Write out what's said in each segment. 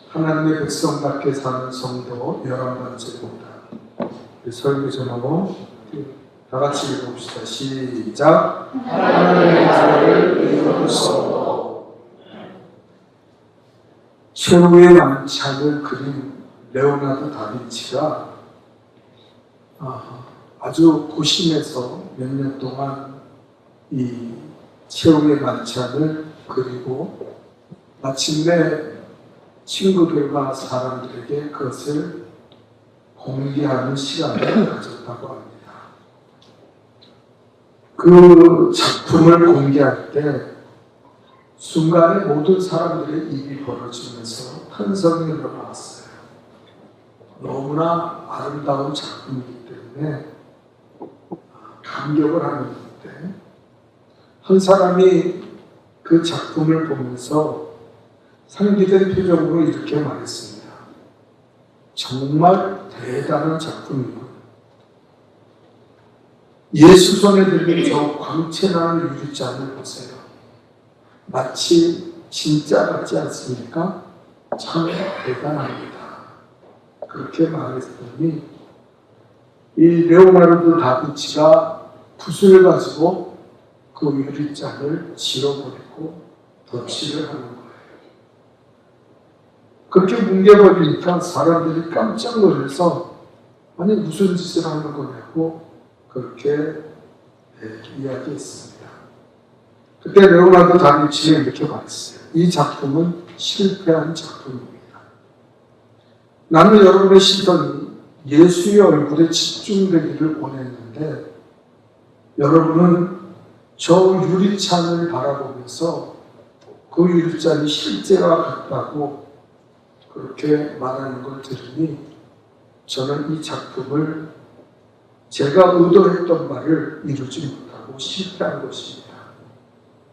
하나님의 백성답게 사는 성도 11번째 보다. 설교 전하고 다 같이 읽어봅시다. 시작. 하나님의 나라를 이루는 성도. 최후의 만찬을 그린 레오나르도 다빈치가 아주 고심해서 몇 년 동안 이 최후의 만찬을 그리고 마침내 친구들과 사람들에게 그것을 공개하는 시간을 가졌다고 합니다. 그 작품을 공개할 때 순간에 모든 사람들의 입이 벌어지면서 탄성이 흘러나왔어요. 너무나 아름다운 작품이기 때문에 감격을 하는데 한 사람이 그 작품을 보면서 상기된 표정으로 이렇게 말했습니다. 정말 대단한 작품이고 예수 손에 들린 저 광채나는 유리잔을 보세요. 마치 진짜 같지 않습니까? 참 대단합니다. 그렇게 말했더니 이 레오나르도 다빈치가 붓을 가지고 그 유리잔을 지워버리고 덧칠을 하는 거예요. 그렇게 뭉개버리니까 사람들이 깜짝 놀라서 아니 무슨 짓을 하는 거냐고 그렇게 이야기했습니다. 그때 레오나르도 다빈치가 이렇게 말했어요. 이 작품은 실패한 작품입니다. 나는 여러분의 시선이 예수의 얼굴에 집중되기를 원했는데 여러분은 저 유리잔을 바라보면서 그 유리잔이 실제와 같다고 그렇게 말하는 걸 들으니 저는 이 작품을 제가 의도했던 바를 이루지 못하고 실패한 것입니다.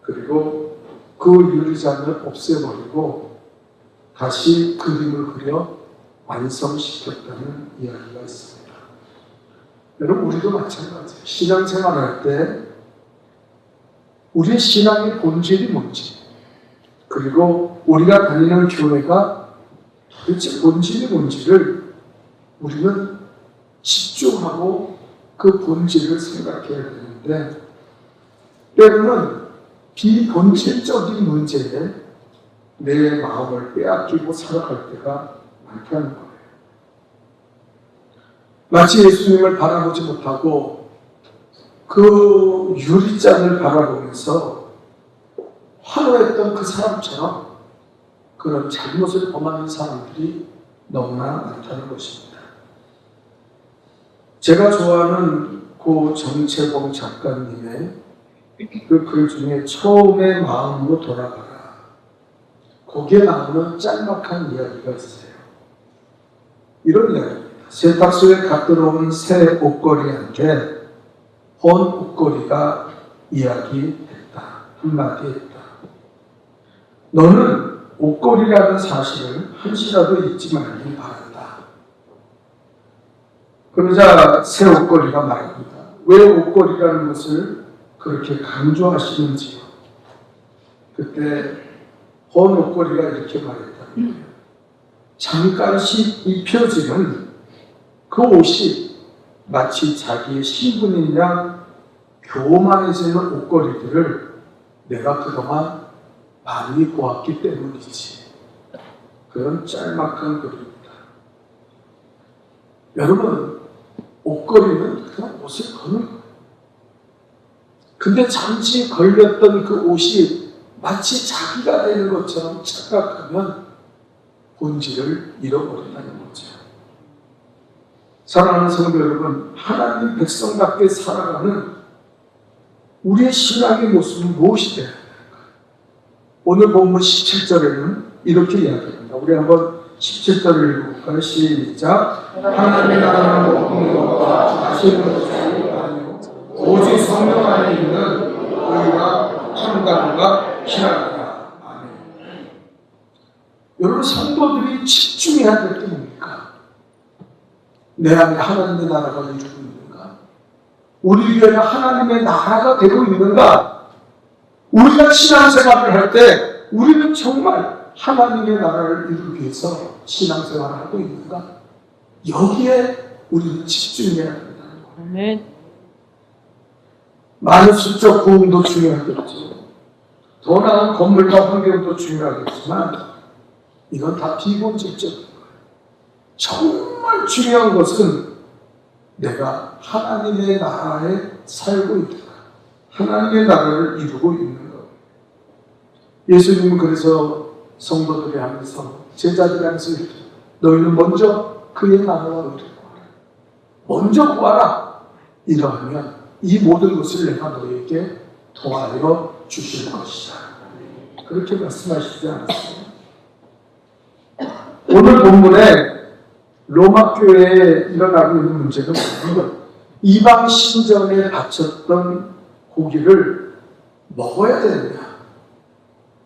그리고 그 유리잔을 없애버리고 다시 그림을 그려 완성시켰다는 이야기가 있습니다. 여러분 우리도 마찬가지예요. 신앙생활할 때 우리의 신앙의 본질이 뭔지 그리고 우리가 다니는 교회가 도대체 본질이 뭔지를 우리는 집중하고 그 본질을 생각해야 되는데 때로는 비본질적인 문제에 내 마음을 빼앗기고 살아갈 때가 많다는 거예요. 마치 예수님을 바라보지 못하고 그 유리잔을 바라보면서 환호했던 그 사람처럼 그런 잘못을 범하는 사람들이 너무나 많다는 것입니다. 제가 좋아하는 고 정채봉 작가님의 그 글 중에 처음의 마음으로 돌아가라. 거기에 나오는 짤막한 이야기가 있어요. 이런 이야기입니다. 세탁소에 갓 들어온 새 옷걸이한테 헌 옷걸이가 이야기했다. 한마디 했다. 너는 옷걸이라는 사실을 한시라도 잊지 말길 바란다. 그러자 새 옷걸이가 말합니다. 왜 옷걸이라는 것을 그렇게 강조하시는지요. 그때 헌 옷걸이가 이렇게 말했다. 잠깐씩 입혀지는 그 옷이 마치 자기의 신분인 양 교만해지는 옷걸이들을 내가 그동안 많이 보았기 때문이지. 그런 짤막한 글입니다. 여러분, 옷걸이는 그냥 옷을 거는 거예요. 근데 잠시 걸렸던 그 옷이 마치 자기가 되는 것처럼 착각하면 본질을 잃어버린다는 거죠. 사랑하는 성도 여러분, 하나님 백성답게 살아가는 우리의 신앙의 모습은 무엇이 되어야 될까요? 오늘 본문 17절에는 이렇게 이야기합니다. 우리 한번 17절을 읽어볼까요? 시작. 하나님의 나라는 공의와 다스리는 것이 아니요 오직 성령 안에 있는 의와 평강과 희락이다. 아멘. 여러분 성도들이 집중해야 될 게 뭡니까? 내 안에 하나님의 나라가 이루고 있는가? 우리 교회가 하나님의 나라가 되고 있는가? 우리가 신앙생활을 할 때 우리는 정말 하나님의 나라를 이루기 위해서 신앙생활을 하고 있는가? 여기에 우리는 집중해야 된다는 거예요. 아멘. 많은 수적 부흥도 중요하겠죠. 더 나은 건물과 환경도 중요하겠지만 이건 다 비본질적인 거예요. 정말 중요한 것은 내가 하나님의 나라에 살고 있다. 하나님의 나라를 이루고 있는 것. 예수님은 그래서 성도들이 하면서 제자들한테 너희는 먼저 그의 나라와 의를 구하라. 먼저 구하라. 이러하면 이 모든 것을 내가 너희에게 도와여 주실 것이다. 그렇게 말씀하시지 않았어요. 오늘 본문에 로마 교회에 일어나고 있는 문제는 뭐냐면 이방 신전에 바쳤던 고기를 먹어야 되느냐,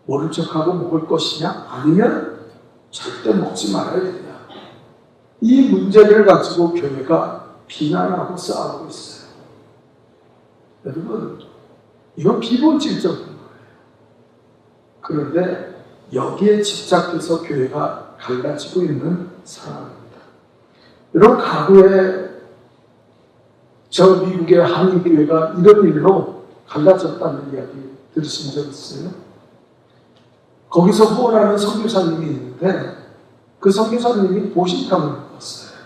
모른 척하고 먹을 것이냐, 아니면 절대 먹지 말아야 되느냐. 이 문제를 가지고 교회가 비난하고 싸우고 있어요. 여러분, 이건 비본질적인 거예요. 그런데 여기에 집착해서 교회가 갈라지고 있는 상황입니다. 여러분, 과거에 저 미국의 한인교회가 이런 일로 갈라졌다는 이야기 들으신 적 있어요? 거기서 후원하는 선교사님이 있는데 그 선교사님이 보신탕을 먹었어요.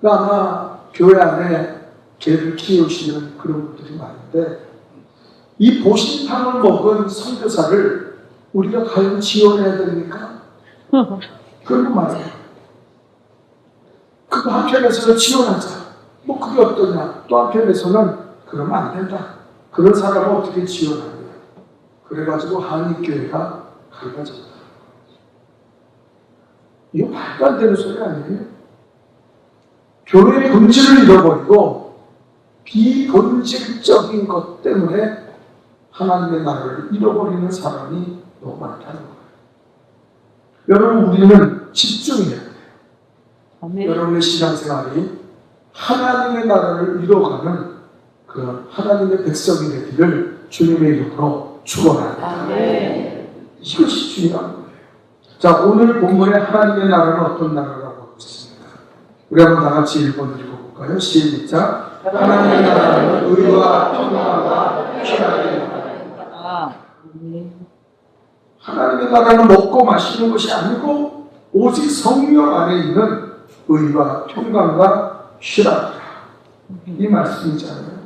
그러니까 아마 교회 안에 개를 키우시는 그런 분들이 많은데 이 보신탕을 먹은 선교사를 우리가 과연 지원해야 됩니까? 그런 거 말이에요. 그거 한편에서는 지원하자. 뭐 그게 어떠냐. 또 한편에서는 그러면 안 된다. 그런 사람을 어떻게 지원하냐. 그래가지고 한인교회가 갈라졌다. 이거 말도 안 되는 소리 아니에요? 교회의 본질을 잃어버리고 비본질적인 것 때문에 하나님의 나라를 잃어버리는 사람이 너무 많다는 거예요. 여러분, 우리는 집중해야 돼요. 아멘. 여러분의 신앙생활이 하나님의 나라를 이뤄가는 그런 하나님의 백성이 되기를 주님의 이름으로 축원합니다. 아멘. 이것이 중요한 거예요. 자, 오늘 본문의 하나님의 나라는 어떤 나라라고 하고 있습니다. 우리 한번 다 같이 1번 읽어볼까요? 시작. 하나님의 나라는 의와 평화가 피하는 나라입니다. 하나님의 나라는 먹고 마시는 것이 아니고 오직 성령 안에 있는 의와 평강과 희락이라. 이 말씀이잖아요.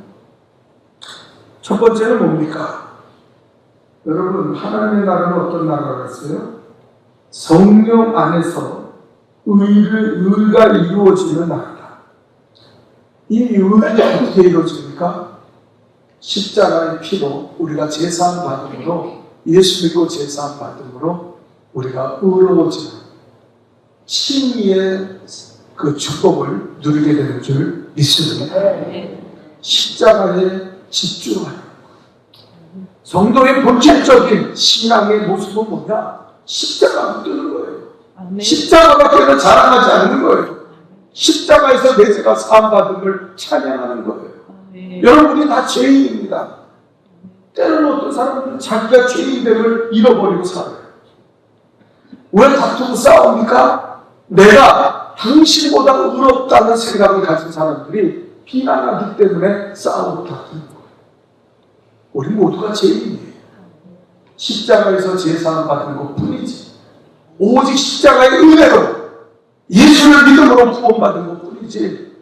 첫 번째는 뭡니까? 여러분, 하나님의 나라는 어떤 나라라고 했어요? 성령 안에서 의가 이루어지는 나라다. 이 의가 어떻게 이루어집니까? 십자가의 피로 우리가 제사함 받음으로, 예수 믿고 제사함 받음으로 우리가 의로워지는 칭의의 그 축복을 누리게 되는 줄 믿습니다. 십자가에 집중하는 거예요. 성도의 본질적인 신앙의 모습은 뭐냐? 십자가 붙드는 거예요. 십자가밖에는 자랑하지 않는 거예요. 십자가에서 내 죄가 사함받음을 찬양하는 거예요. 여러분이 다 죄인입니다. 때로는 어떤 사람들은 자기가 죄인됨을 잃어버리고 살아요. 왜 다투고 싸웁니까? 내가 당신보다 의롭다는 생각을 가진 사람들이 비난하기 때문에 싸우고 다투는 거예요. 우리 모두가 죄인이에요. 십자가에서 제사함 받은 것 뿐이지. 오직 십자가의 은혜로 예수를 믿음으로 구원받은 것 뿐이지.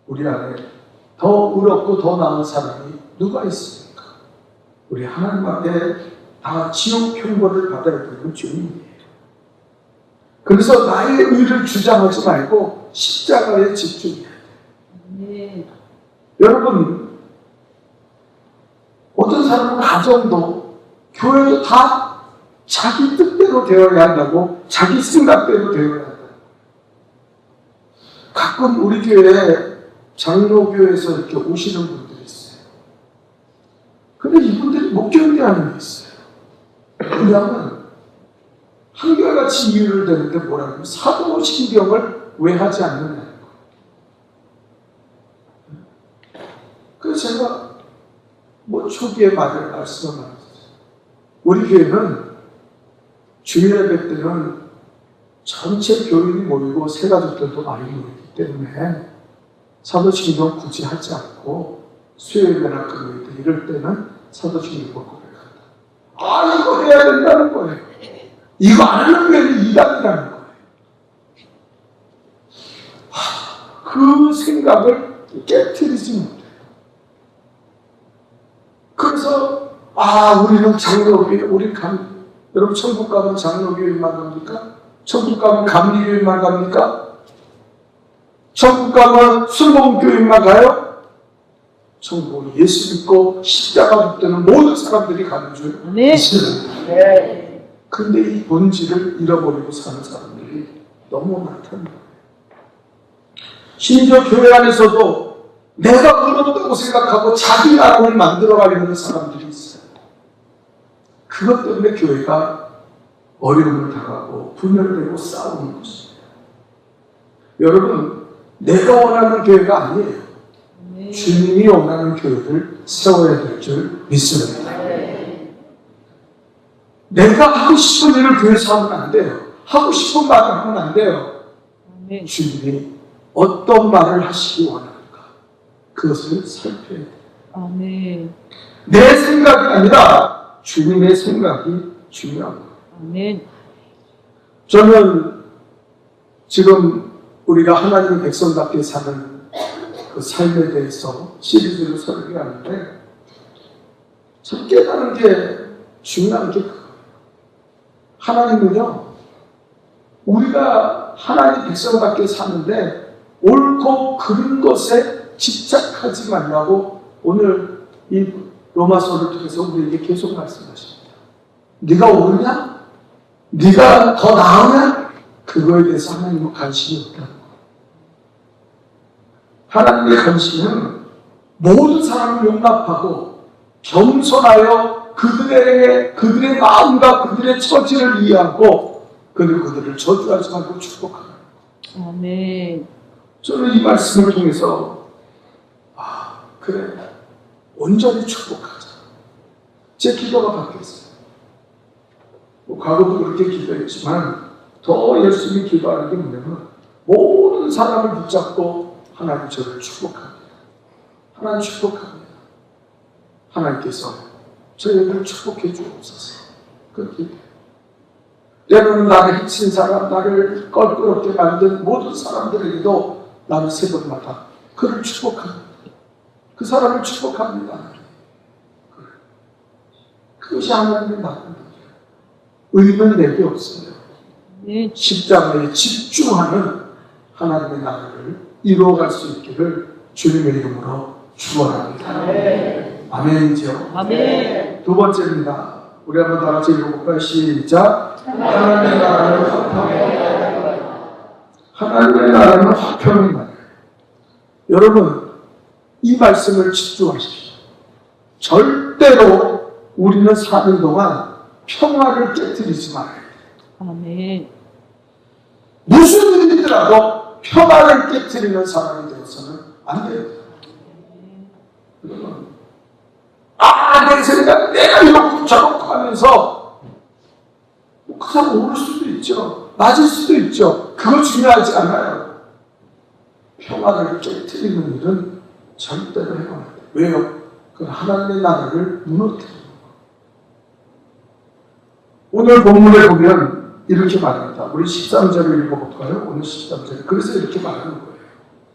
우리 안에 더 의롭고 더 나은 사람이 누가 있습니까? 우리 하나님 앞에 다 지옥 형벌을 받아야 되는 죄인이에요. 그래서 나의 의를 주장하지 말고 십자가에 집중해야 돼요. 여러분, 어떤 사람은 가정도 교회도 다 자기 뜻대로 되어야 한다고, 자기 생각대로 되어야 한다. 가끔 우리 교회에 장로교회에서 이렇게 오시는 분들이 있어요. 근데 이분들이 목격대하는 게 있어요. 그냥은 한결같이 이유를 대는데 뭐라고? 사도신경을 왜 하지 않느냐는 거예요. 그래서 제가 초기에 말씀을 나눴어요. 우리 교회는 주일예배 때는 전체 교인이 모이고 새가족들도 많이 모이기 때문에 사도신경 굳이 하지 않고 수요일이나 금요일 때 이럴 때는 사도신경 고백한다. 아, 이거 해야 된다는 거예요. 이거 안 하는 게 이단이라는 거예요. 그 생각을 깨트리지 못해요. 그래서 우리는 장로교회, 여러분 천국 가면 장로교회만 갑니까? 천국 가면 감리교회만 갑니까? 천국 가면 순복음교회만 가요? 천국은 예수 믿고 십자가 붙드는 모든 사람들이 가는 줄 믿습니다. 네. 근데 이 본질을 잃어버리고 사는 사람들이 너무 많다는 거예요. 심지어 교회 안에서도 내가 의롭다고 생각하고 자기 나름을 만들어가려는 사람들이 있어요. 그것 때문에 교회가 어려움을 당하고 분열되고 싸우는 것입니다. 여러분, 내가 원하는 교회가 아니에요. 네. 주님이 원하는 교회를 세워야 될 줄 믿습니다. 네. 내가 하고 싶은 일을 교회에서 하면 안 돼요. 하고 싶은 말을 하면 안 돼요. 네. 주님이 어떤 말을 하시기 원하는가, 그것을 살펴야 돼요. 아멘. 내 생각이 아니라 주님의 생각이 중요한 거예요. 아멘. 저는 지금 우리가 하나님의 백성답게 사는 그 삶에 대해서 시리즈를 설계하는데 참 깨닫는 게 중요한 게 그거예요. 하나님은요, 우리가 하나님 백성답게 사는데 옳고 그른 것에 집착하지 말라고 오늘 이 로마서를 통해서 우리에게 계속 말씀하십니다. 네가 옳으냐? 네가 더 나으냐? 그거에 대해서 하나님은 관심이 없다는 거예요. 하나님의 관심은 모든 사람을 용납하고 겸손하여 그들의 마음과 그들의 처지를 이해하고 그들을 저주하지 말고 축복하는 거예요. 아멘. 저는 이 말씀을 통해서 그래, 온전히 축복하자. 제 기도가 바뀌었어요. 과거도 그렇게 기도했지만 더 열심히 기도하는 게 뭐냐면 모든 사람을 붙잡고 하나님 저를 축복합니다. 하나님 축복합니다. 하나님께서 저희를 축복해 주옵소서. 그렇게 때로는 나를 해친 사람, 나를 껄끄럽게 만든 모든 사람들에게도 나는 새벽마다 그를 축복합니다. 그 사람을 축복합니다. 그것이 하나님의 나라입니다. 의는 내게 없어요. 네. 십자가에 집중하는 하나님의 나라를 이루어갈 수 있기를 주님의 이름으로 축원합니다. 아멘이죠. 아멘. 두 번째입니다. 우리 한번 다 같이 읽어볼까요? 시작. 하나님의 나라는 화평의 하나님의 나라는 화평의 나라예요. 여러분, 이 말씀을 집중하십시오. 절대로 우리는 사는 동안 평화를 깨뜨리지 말아야 돼요. 아멘. 무슨 일이더라도 평화를 깨뜨리는 사람이 되어서는 안 돼요. 여러분, 내 생각, 내가 이렇고 저렇고 하면서 그 사람 오를 수도 있죠. 맞을 수도 있죠. 그거 중요하지 않아요. 평화를 깨뜨리는 일은 절대로 해야 돼요. 왜요? 그 하나님의 나라를 무너뜨리는 거예요. 오늘 본문에 보면 이렇게 말합니다. 우리 13절을 읽어볼까요? 오늘 13절. 그래서 이렇게 말하는 거예요.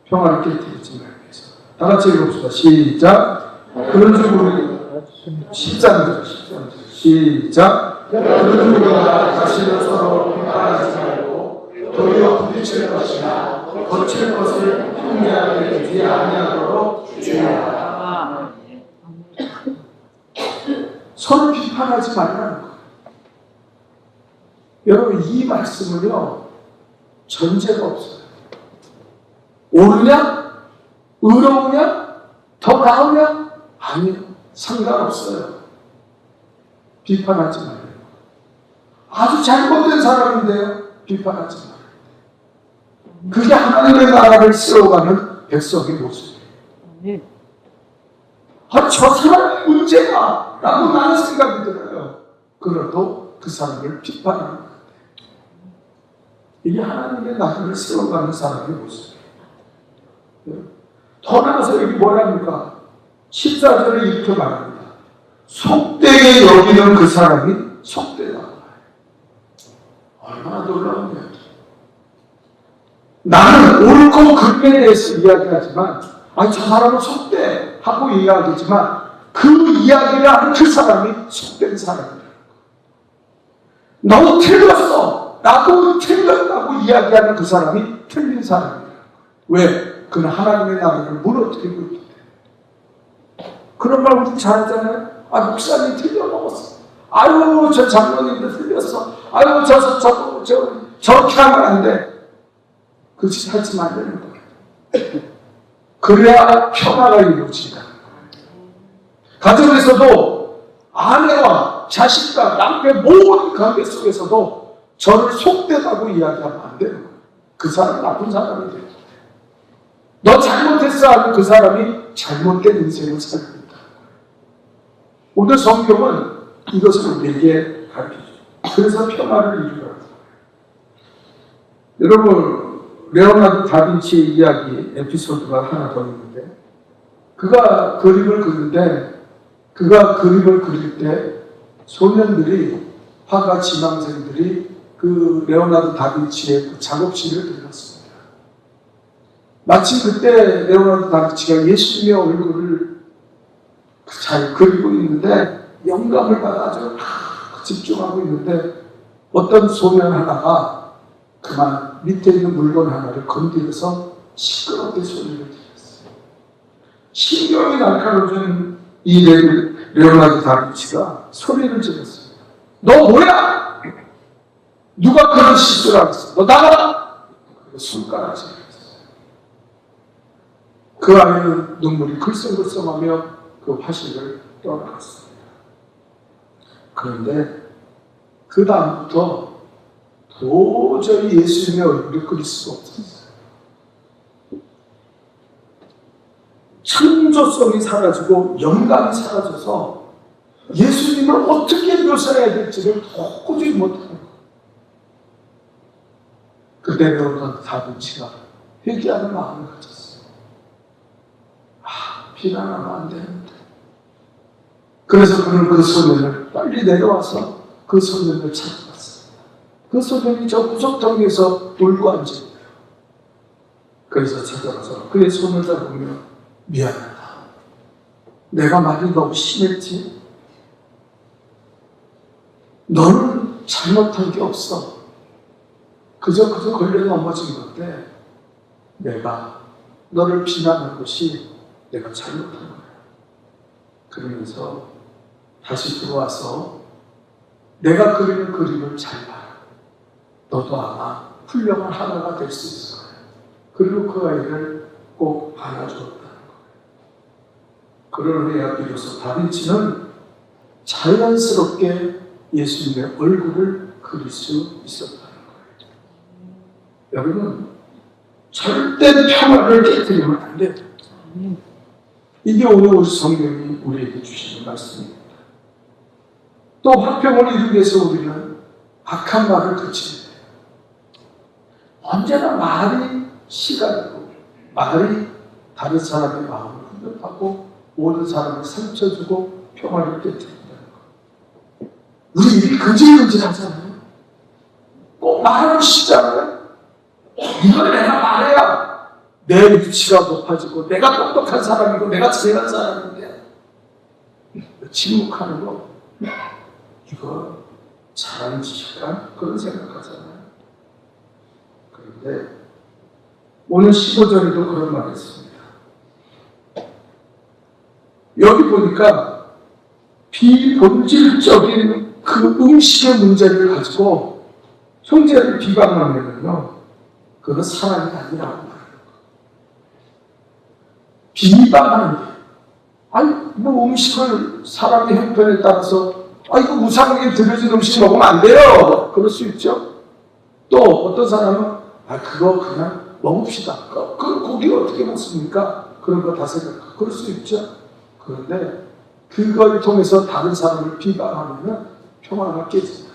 평화를 깨뜨리지 말기 위해서. 다 같이 읽어봅시다. 시작. 그런 줄 우리 13절. 시작. 그런 줄 우리가 다시는 서로 비판하지 말고 도리어 부딪힐 것이나 거칠 것을 형제하게 되지 아니하도록 주의하라. 서로 비판하지 말라는 거예요. 여러분, 이 말씀은요, 전제가 없어요. 옳으냐? 의로우냐? 더 나으냐? 아니요. 상관없어요. 비판하지 말아요. 아주 잘못된 사람인데요, 비판하지 말아요. 그게 하나님의 나라를 세워가는 백성의 모습이에요. 아멘. 저 사람의 문제가 라고 나는 생각이 들어요. 그래도 그 사람을 비판하는 거예요. 이게 하나님의 나라를 세워가는 사람의 모습이에요. 더 나아가서 여기 뭐랍니까? 14절에 이렇게 말합니다. 속되게 여기는 그 사람이 속되다. 얼마나 놀라운데요. 나는 옳고 그름에 대해서 이야기하지만 저 사람은 속돼 하고 이야기하지만 그 이야기를 하는 그 사람이 속된 사람이에요. 너 틀렸어. 나도 틀렸다고 이야기하는 그 사람이 틀린 사람이에요. 왜? 그는 하나님의 나라를 무너뜨리고 있기 때문에. 그런 말 우리 잘 하잖아요. 목사님 틀려먹었어. 아유, 저 장로님도 틀렸어. 아유, 저렇게 하면 안 돼. 그 짓 하지만 안 되는 거예요. 그래야 평화가 이루어진다. 가정에서도 아내와 자식과 남편 모든 관계 속에서도 저를 속되다고 이야기하면 안 되는 거예요. 그 사람은 나쁜 사람이 돼요. 너 잘못했어 하는 그 사람이 잘못된 인생을 살고 있다. 오늘 성경은 이것을 우리에게 가르쳐줘요. 그래서 평화를 이루라고. 여러분, 레오나르도 다빈치의 이야기 에피소드가 하나 더 있는데, 그가 그림을 그릴 때 소년들이, 화가 지망생들이 그 레오나르도 다빈치의 그 작업실을 들렀습니다. 마침 그때 레오나르도 다빈치가 예수님의 얼굴을 잘 그리고 있는데 영감을 받아 아주 집중하고 있는데 어떤 소년 하나가 그만 밑에 있는 물건 하나를 건드려서 시끄럽게 소리를 질렀어요. 신경이 날카로워진 이 레오나르도 다빈치가 소리를 질렀어요. 너 뭐야? 누가 그런 실수를 하겠어? 너 나가라! 손가락질 했어요. 그 아이는 눈물이 글썽글썽하며 그 화실을 떠나갔습니다. 그런데 그 다음부터 도저히 예수님의 얼굴을 그릴 수가 없었어요. 창조성이 사라지고 영감이 사라져서 예수님을 어떻게 묘사해야 될지를 도저히 못하는 거예요. 그때 레오나르도 다빈치가 회개하는 마음을 가졌어요. 비난하면 안 되는데. 그래서 그는 그 소년을 빨리 내려와서 그 소년을 찾아갔어요. 그 소년이 저 구석텅이에서 울고 앉아있어요. 그래서 찾아가서 그의 손을 잡으며 미안하다. 내가 말이 너무 심했지? 너는 잘못한 게 없어. 그저 걸려 넘어진 건데 내가 너를 비난한 것이 내가 잘못한 거야. 그러면서 다시 들어와서 내가 그리는 그림을 잘 봐. 너도 아마 훌륭한 하나가 될 수 있을 거야. 그리고 그 아이를 꼭 안아주었다는 거예요. 그러해야 비로소 다빈치는 자연스럽게 예수님의 얼굴을 그릴 수 있었다는 거예요. 여러분, 절대 평화를 깨뜨리면 안 돼요. 이게 오늘 우리 성경이 우리에게 주시는 말씀입니다. 또 화평을 이루기 위해서 우리는 악한 말을 그치는 돼요. 언제나 말이 시간이고 말이 다른 사람의 마음을 훈련하고 모든 사람을 상처주고 평화를 깨뜨린다는 거. 우리 입이 근질근질하잖아요. 꼭 말을 시잖아요. 이걸 내가 말해야 내 위치가 높아지고 내가 똑똑한 사람이고 내가 잘난 사람인데 침묵하는 거 이거 잘하는 짓일까? 그런 생각하잖아요. 그런데 오늘 15절에도 그런 말이 있습니다. 여기 보니까 비본질적인 그 음식의 문제를 가지고 형제를 비방하면요, 그건 사람이 아니라고. 비방하는 게. 음식을 사람의 형편에 따라서, 이거 우상에게 드려진 음식 먹으면 안 돼요. 그럴 수 있죠. 또 어떤 사람은, 그거 그냥 먹읍시다. 그 고기 어떻게 먹습니까? 그런 거 다 생각하고. 그럴 수 있죠. 그런데 그걸 통해서 다른 사람을 비방하면 평화가 깨진다.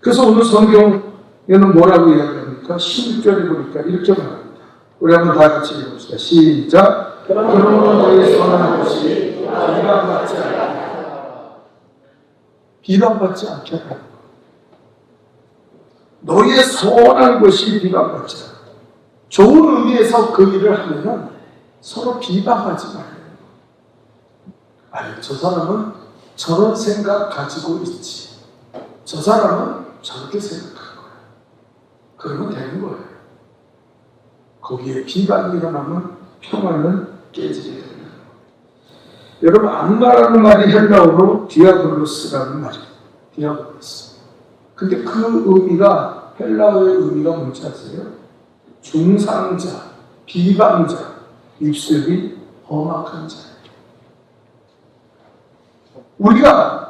그래서 오늘 성경에는 뭐라고 이야기합니까? 16절에 보니까 이렇게 말합니다. 우리 한번 다 같이 읽어봅시다. 시작. 그러므로 너희 선한 것이 비방받지 않게 하라. 비방받지 않게 하라. 너희의 선한 것이 비방받지 않게. 좋은 의미에서 그 일을 하면은 서로 비방하지 말아요. 아니, 저 사람은 저런 생각 가지고 있지. 저 사람은 저렇게 생각할 거야. 그러면 되는 거예요. 거기에 비방이 일어나면 평화는 깨지게 됩니다. 여러분, 악마라는 말이 헬라어로 디아블로스라는 말이에요. 디아블로스. 근데 그 의미가, 헬라어의 의미가 뭔지 아세요? 중상자, 비방자, 입술이 험악한 자. 우리가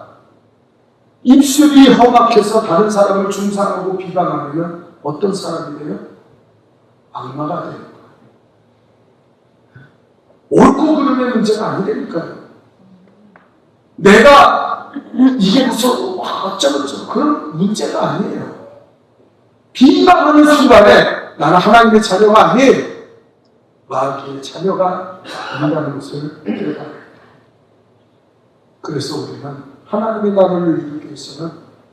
입술이 험악해서 다른 사람을 중상하고 비방하면 어떤 사람이 돼요? 악마가 돼요. 옳고 그름의 문제가 아니라니까요. 내가 이게 무슨 어쩌고저쩌고 그런 문제가 아니에요. 비방하는 순간에 나는 하나님의 자녀가 아니에요. 마귀의 자녀가 아니라는 것을 깨달아야 합니다. 그래서 우리는 하나님의 나라를 이루기 위해서는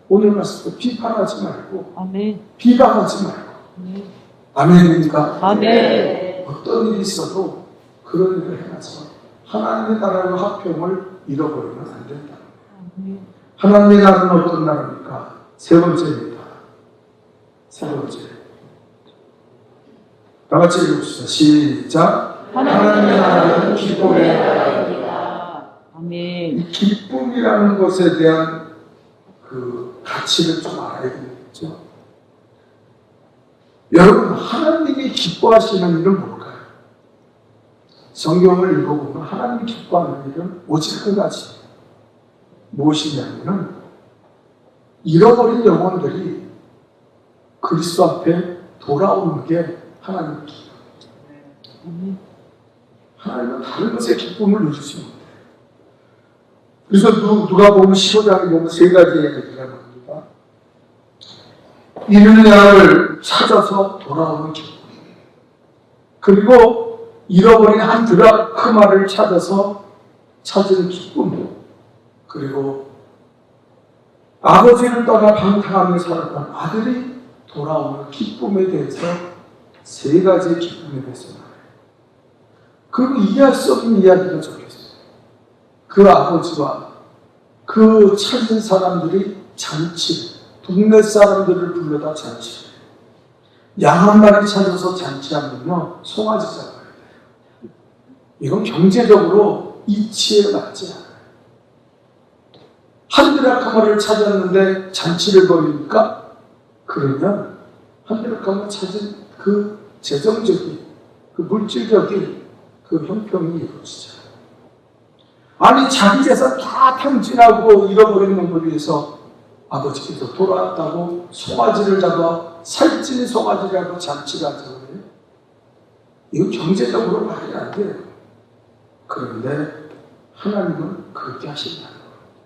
오늘 말씀도 비판하지 말고 아멘. 비방하지 말고 아멘. 아멘입니까? 아멘. 어떤 일이 있어도 그런 일을 해놔서 하나님의 나라의 화평을 잃어버리면 안 된다. 아멘. 하나님의 나라는 어떤 나라입니까? 세 번째입니다. 세 번째. 다 같이 읽읍시다. 시작. 하나님의 나라는 기쁨의 나라입니다. 아멘. 이 기쁨이라는 것에 대한 그 가치를 좀 알아야 되겠죠. 여러분, 하나님이 기뻐하시는 일은 뭘까요? 성경을 읽어보면 하나님이 기뻐하는 일은 오직 한 가지. 무엇이냐면 잃어버린 영혼들이 그리스도 앞에 돌아오는 게 하나님의 기쁨입니다. 하나님은 다른 것에 기쁨을 누리지 못해요. 그래서 누가 보면 15장에 보면 세 가지 얘기가 나옵니다. 잃은 양을 찾아서 돌아오는 기쁨. 그리고 잃어버린 한 드라크마를 찾아서 찾은 기쁨. 그리고 아버지를 떠나 방탕하며 살았던 아들이 돌아오는 기쁨에 대해서 세 가지의 기쁨에 대해서 말해요. 그리고 이해할 수 없는 이야기가 적혀있어요. 그 아버지와 그 찾은 사람들이 잔치, 동네 사람들을 불러다 잔치. 양 한 마리 찾아서 잔치하면요, 송아지 잡아야 돼요. 이건 경제적으로 이치에 맞지 않아요. 한 드라크마를 찾았는데 잔치를 벌이니까 그러면 한 드라크마 찾은 그 재정적인, 그 물질적인 그 형평이 이루어지죠. 아니, 자기 재산 다 탕진하고 잃어버린 놈을 위해서 아버지께서 돌아왔다고 송아지를 잡아 살찐 송아지라고 잔치를 하자고 해요. 이거 경제적으로 말이 안 돼요. 그런데 하나님은 그렇게 하신다는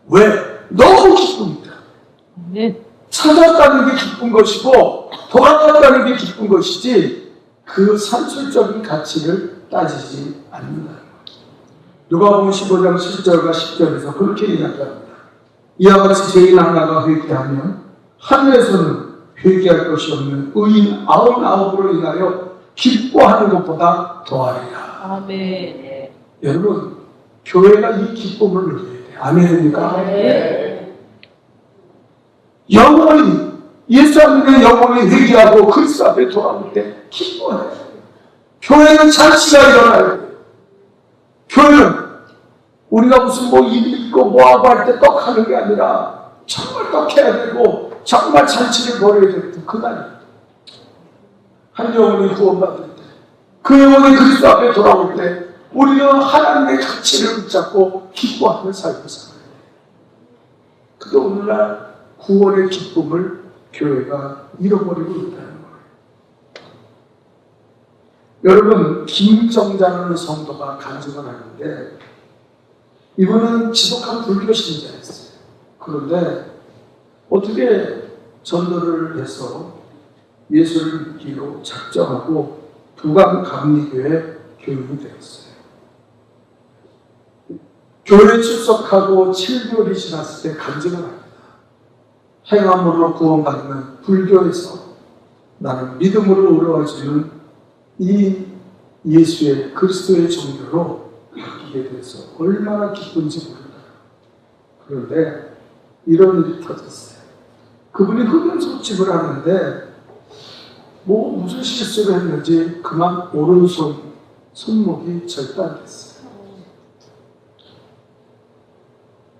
거예요. 왜? 너무 기쁩니다. 아멘. 찾았다는 게 기쁜 것이고 돌아왔다는 게 기쁜 것이지 그 산술적인 가치를 따지지 않는다는 거예요. 누가복음 15장 10절과 10절에서 그렇게 이야기합니다. 이와 같이 죄인 하나가 회개하면 하늘에서는 회개할 것이 없는 의인 99으로 인하여 기뻐하는 것보다 더하리라. 아멘. 여러분, 교회가 이 기쁨을 누려야 돼요. 아멘입니까? 아멘. 영원히 예수 안에 영원히 회개하고 그리스도 앞에 돌아올 때 기뻐해요. 교회는 잔치가 일어나야 돼요. 교회는 우리가 무슨 뭐 일이 있고 뭐하고 할 때 떡하는 게 아니라 정말 떡해야 되고 정말 잔치를 벌여야 되고 그날입니다. 한 영혼이 구원받을 때 그 영혼이 그리스도 앞에 돌아올 때 우리는 하나님의 가치를 붙잡고 기뻐하며 살고 살아요. 근데 오늘날 구원의 기쁨을 교회가 잃어버리고 있다는 거예요. 여러분, 김정자라는 성도가 간증을 하는데 이분은 지독한 불교 신자였어요. 그런데 어떻게 전도를 해서 예수를 믿기로 작정하고 부강감리교회 교육이 되었어요. 교회 출석하고 7개월이 지났을 때 간증을 합니다. 행함으로 구원받는 불교에서 나는 믿음으로 의로워지는 이 예수의 그리스도의 종교로 바뀌게 돼서 얼마나 기쁜지 모릅니다. 그런데 이런 일이 터졌어요. 그분이 흡연 소집을 하는데 무슨 실수를 했는지 그만 오른손 손목이 절단됐어요.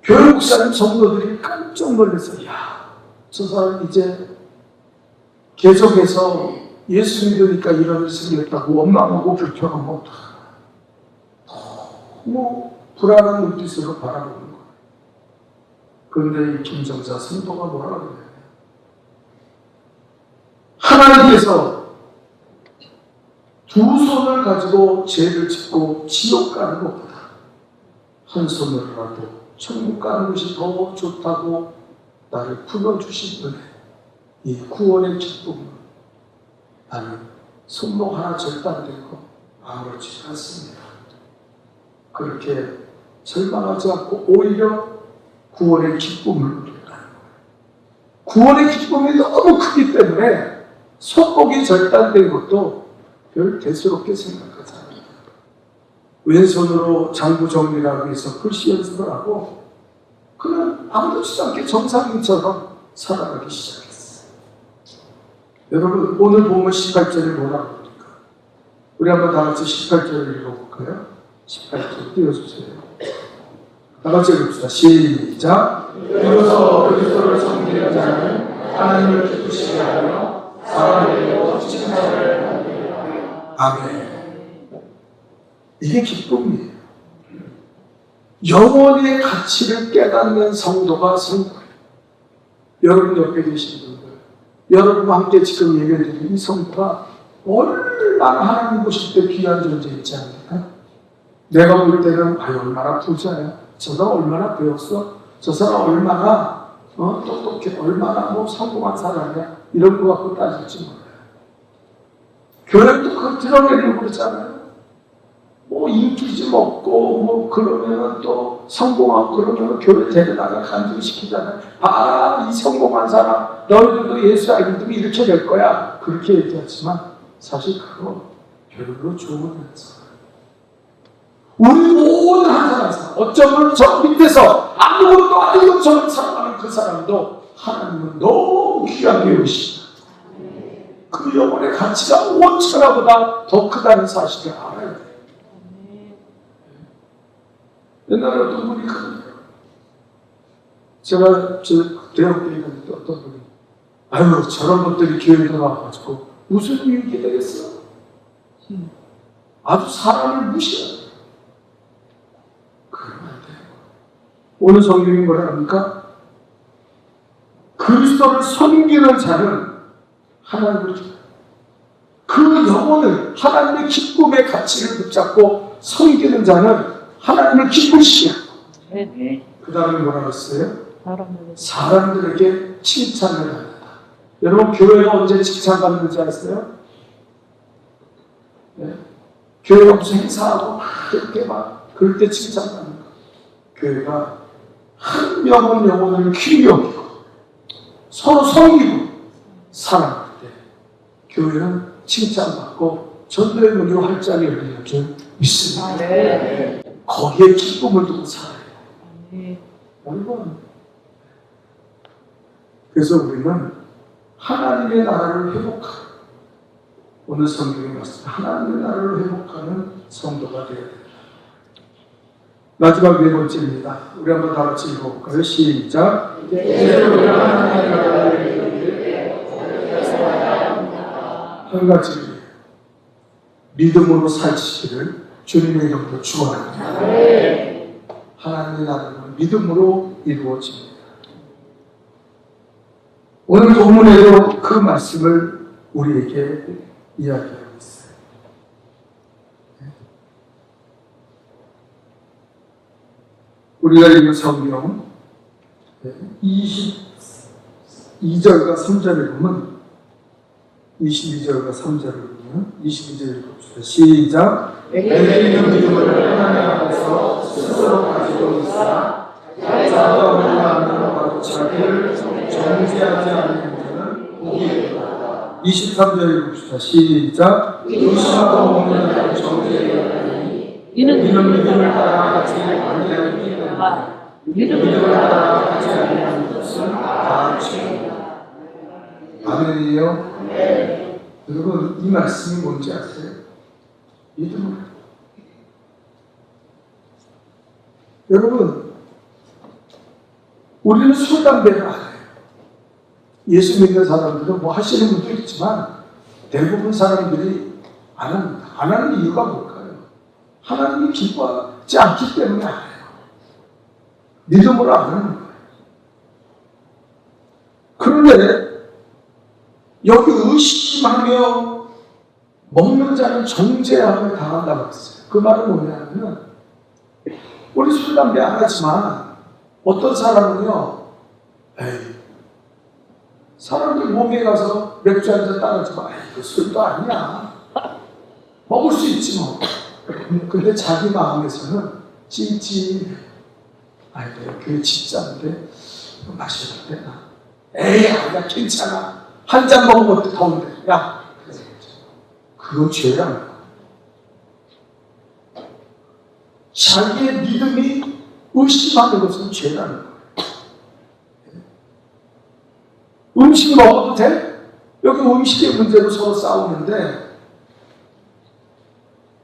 교회 목사님 성도들이 깜짝 놀라서 저 사람 이제 계속해서 예수 믿으니까 이런 일이 생겼다고 원망하고 불평하고 너무 불안한 눈빛으로 바라보는 거예요. 그런데 이 김정자 성도가 뭐라고 그래요? 하나님께서 두 손을 가지고 죄를 짓고 지옥 가는 것보다 한 손으로라도 천국 가는 것이 더 좋다고 나를 풀어주신 은혜, 이 구원의 기쁨은 나는 손목 하나 절단된 거 아무렇지 않습니다. 그렇게 절망하지 않고 오히려 구원의 기쁨을 누리는 거예요. 구원의 기쁨이 너무 크기 때문에 손목이 절단된 것도 별 대수롭게 생각하지 않아요. 왼손으로 장부 정리라고 해서 글씨 연습을 하고 그는 아무렇지 않게 정상인처럼 살아가기 시작했어요. 여러분 오늘 보면 18절에 뭐라고 합니까? 우리 한번 다 같이 18절을 읽어볼까요? 18절 띄워주세요. 다 같이 읽읍시다. 시작. 이로써 그리스도를 섬기는 자는 하나님을 기쁘시게 하며 사람에게도 칭찬을 받으리라. 아멘. 이게 기쁨이에요. 영혼의 가치를 깨닫는 성도가 성도예요. 여러분 옆에 계신 분들, 여러분과 함께 지금 예배드린 이 성도가 얼마나 하나님 보실 때 귀한 존재이지 않습니까? 내가 볼 때는 얼마나 부자야. 저 사람 얼마나 배웠어? 저 사람 얼마나 똑똑해? 얼마나 성공한 사람이야? 이런 거 갖고 따질지 몰라요. 교회도 그걸 드러내려고 그러잖아요. 인기 좀 없고 그러면 또 성공하고 그러면 교회 데려다가 간증시키잖아요. 이 성공한 사람 너희들도 예수 알게 되면 이렇게 될 거야. 그렇게 얘기하지만 사실 그거 별로 좋은 일이죠. 우리 모든 한 사람 어쩌면 저 밑에서 아무것도 아닌 것처럼 살아가는 그 사람도 하나님은 너무 귀하게 여기십니다. 그 영혼의 가치가 원천하보다 더 크다는 사실을 알아야 돼요. 옛날에 어떤 분이 그러네요. 제가 대학교에 갔는데 어떤 분이 저런 것들이 교회에 나와가지고 무슨 유익이 되겠어? 아주 사람을 무시해요. 그러면 안 돼요. 오늘 성경이 뭐라 합니까? 그리스도를 섬기는 자는 하나님을 그 영혼을 하나님의 기쁨의 가치를 붙잡고 섬기는 자는 하나님을 기쁘시게 하고 그 다음에 뭐라고 했어요? 사람들에게 칭찬을 합니다. 여러분 교회가 언제 칭찬받는지 아세요? 네? 교회가 무슨 행사하고 그렇게 그럴 때 칭찬받는 거. 교회가 한 영혼을 귀히 여기고 서로 섬기고 사랑할 때 교회는 칭찬받고 전도의 문이 활짝 열리는 줄 믿습니다. 네. 거기에 기쁨을 두고 살아요. 여러분, 그래서 우리는 하나님의 나라를 회복하고 오늘 성경에 말씀 하나님의 나라를 회복하는 성도가 되어야 됩니다. 마지막 네 번째입니다. 우리 한번 다 같이 읽어볼까요? 시작. 한 가지 믿음으로 살지기를 주님의 이름으로 축원합니다. 하나님의 나라는 믿음으로 이루어집니다. 오늘 본문에도 그 말씀을 우리에게 이야기하고 있어요. 우리가 읽은 성경 22절과 3절에 보면 22절과 3절을 보면 22절 읽읍시다. 시작. 내게 있는 믿음을 하나님 앞에서 스스로 가지고 있어 자기가 없는 마음으로 자기를 정죄하지 않는 자는 복이 있다. 23절 읽읍시다. 시작. 의심하고 없는 자는 정죄하니 이는 이는 믿음을 따라가지 아니하는 때문에 믿음을 따라가지 아니하는 것은 다 죄다. 아멘이에요. 여러분 이 말씀이 뭔지 아세요? 믿음을. 여러분 우리는 술, 담배를 안 해요. 예수 믿는 사람들은 뭐 하시는 분도 있지만 대부분 사람들이 안 합니다. 안 하는 이유가 뭘까요? 하나님이 기뻐하지 않기 때문에 안 해요. 믿음으로 안 하는 거예요. 그런데 여기 의심하며 먹는 자는 정죄함을 당한다고 했어요. 그 말은 뭐냐면 우리 술, 담배 안 하지만 어떤 사람은요, 에이, 사람들 몸에 가서 맥주 한잔 따라주고, 이거 술도 아니야. 먹을 수 있지 뭐. 근데 자기 마음에서는 찜찜해. 내가 교회 진짜인데 마셔도 되나? 에이, 아니야, 괜찮아. 한 잔 먹으면 어떻게 더운데? 야, 그건 죄라는 거야. 자기의 믿음이 의심하는 것은 죄라는 거예요. 음식 먹어도 돼? 여기 음식의 문제로 서로 싸우는데,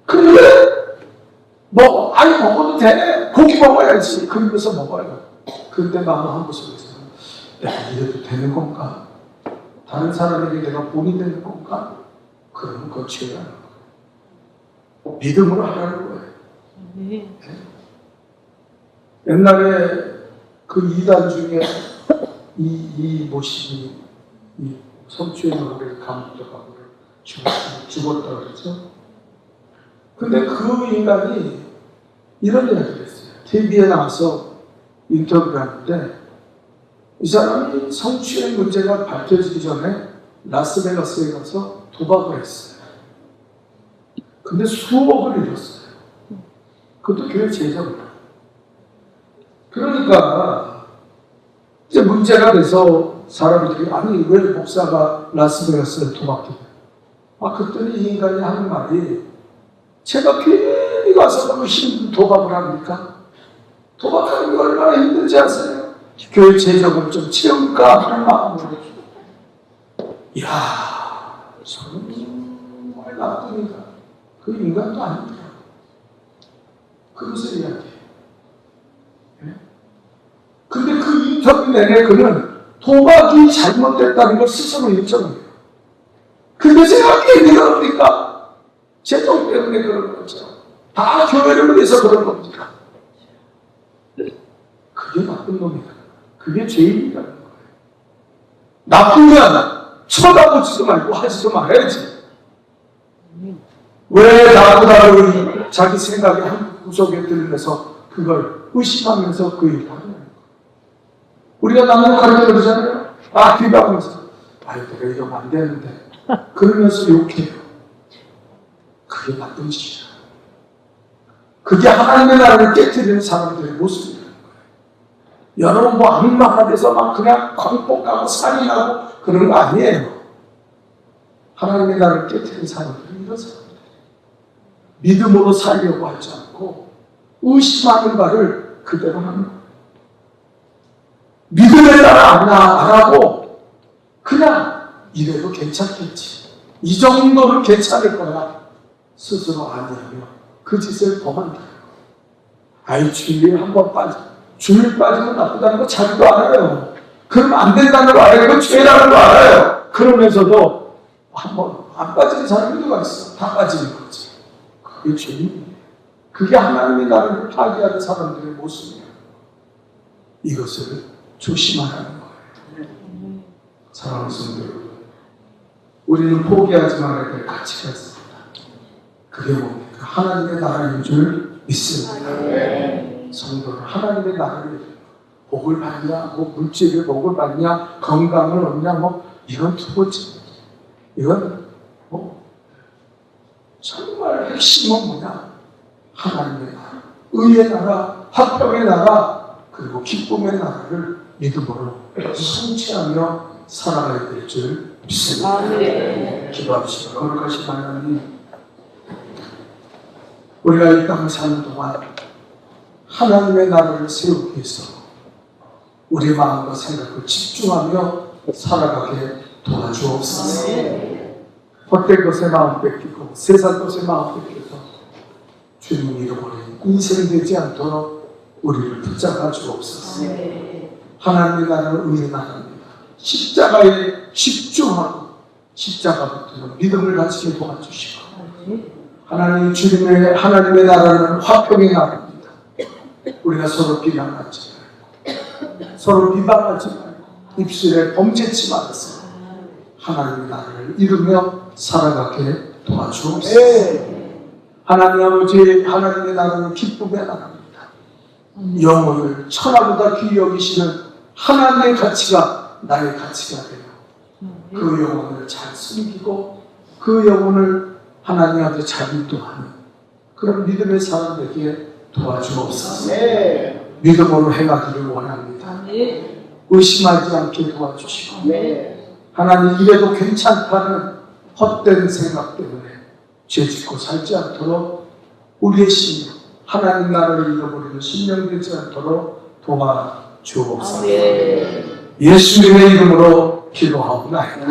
근데 먹어도 돼. 고기 먹어야지. 그러면서 먹어요. 근데 마음 한구석에서 내가 이래도 되는 건가? 다른 사람에게 내가 본이 되는 건가? 그러면 그건 죄라는 거예요. 믿음으로 하라는 거예요. 옛날에 그 이단 중에 이 모심이 이 성추행 노래를 감독하고 죽었다 그러죠. 근데 그 인간이 이런 이야기를 했어요. TV에 나와서 인터뷰를 하는데 이 사람이 성추행 문제가 밝혀지기 전에 라스베가스에 가서 도박을 했어요. 근데 수억을 잃었어요. 그것도 교회 제자입니다. 그러니까 이제 문제가 돼서 사람들이 아니 왜 목사가 라스베가스에 도박해? 그랬더니 이 인간이 하는 말이 제가 괜히 가서 너무 힘든 도박을 합니까? 도박하는 게 얼마나 힘든지 아세요? 교회 재정을 좀 채울까 하는 마음으로. 이야, 정말 나쁘니까 그 인간도 아닙니다. 그것을 이야기해요. 근데 그 인터뷰 내내 그는 도박이 잘못됐다는 걸 스스로 인정해요. 근데 제가 괜히 그럽니까? 재정 때문에 그런 거죠. 다 교회를 위해서 그런 겁니다. 그게 나쁜 놈이다. 그게 죄인이라는 거예요. 나쁘면 쳐다보지도 말고 하지도 말아야지. 왜 나보다를 자기 생각의 한 구석에 들면서 그걸 의심하면서 그 일을 하는 거예요. 우리가 남을 가르쳐 그러잖아요. 비방하면서 내가 이러면 안 되는데 그러면서 욕해요. 그게 나쁜 짓이야. 그게 하나님의 나라를 깨뜨리는 사람들의 모습이에요. 여러분 뭐 악마가 돼서 막 그냥 광폭하고 살인하고 그런 거 아니에요. 하나님의 나라를 깨뜨리는 사람들은 이런 사람들. 믿음으로 살려고 하지 않고 의심하는 바를 그대로 하는 거예요. 믿음에 따라 안 하고 그냥 이래도 괜찮겠지. 이 정도는 괜찮을 거야. 스스로 아니하며 그 짓을 더 만들어요. 주일에 한번 주일 빠지면 나쁘다는 거 자기도 알아요. 그러면 안 된다는 거 알아요. 그건 죄라는 거 알아요. 그러면서도 한번 안 빠지는 사람이 누가 있어? 다 빠지는 거지. 그게 죄입니다. 그게 하나님의 나라를 파괴하는 사람들의 모습이에요. 이것을 조심하라는 거예요. 사랑하는 성도 여러분, 우리는 포기하지 말아야 될 가치가 있습니다. 그게 뭡니까? 하나님의 나라인 줄 믿습니다. 성도는 하나님의 나라를 복을 받냐, 뭐 물질의 복을 받냐, 건강을 얻냐, 뭐 이건 두 번째. 이건 뭐 정말 핵심은 뭐냐? 하나님의 나라, 의의 나라, 화평의 나라, 그리고 기쁨의 나라를 믿음으로 성취하며 살아가야 될 줄 믿습니다. 아멘. 기도합시다. 거룩하신 하나님, 우리가 이 땅을 사는 동안 하나님의 나라를 세우기 위해서 우리 마음과 생각을 집중하며 살아가게 도와주옵소서. 헛된 것에 마음 뺏기고 세상 것에 마음 뺏겨서 주님 잃어버린 인생 되지 않도록 우리를 붙잡아 주옵소서. 하나님의 나라는 의의 나라입니다. 십자가에 집중하고 십자가 붙드는 믿음을 가지게 도와주시고, 하나님 주님의 하나님의 나라는 화평의 나라입니다. 우리가 서로 비난하지 말고 서로 비방하지 말고 입술에 범죄치 말아서 하나님의 나라를 이루며 살아가게 도와주옵소서. 하나님 아버지, 하나님의 나라는 기쁨의 나라입니다. 영혼을 천하보다 귀히 여기시는 하나님의 가치가 나의 가치가 되어 그 영혼을 잘 숨기고 그 영혼을 하나님 앞에 잘 인도하는 그런 믿음의 사람 되게 도와주옵소서. 믿음으로 행하기를 원합니다. 의심하지 않게 도와주시고, 하나님 이래도 괜찮다는 헛된 생각 때문에 죄짓고 살지 않도록 우리의 심령, 하나님 나라를 잃어버리는 심령 되지 않도록 도와주옵소서. 예수님의 이름으로 기도하옵나이다.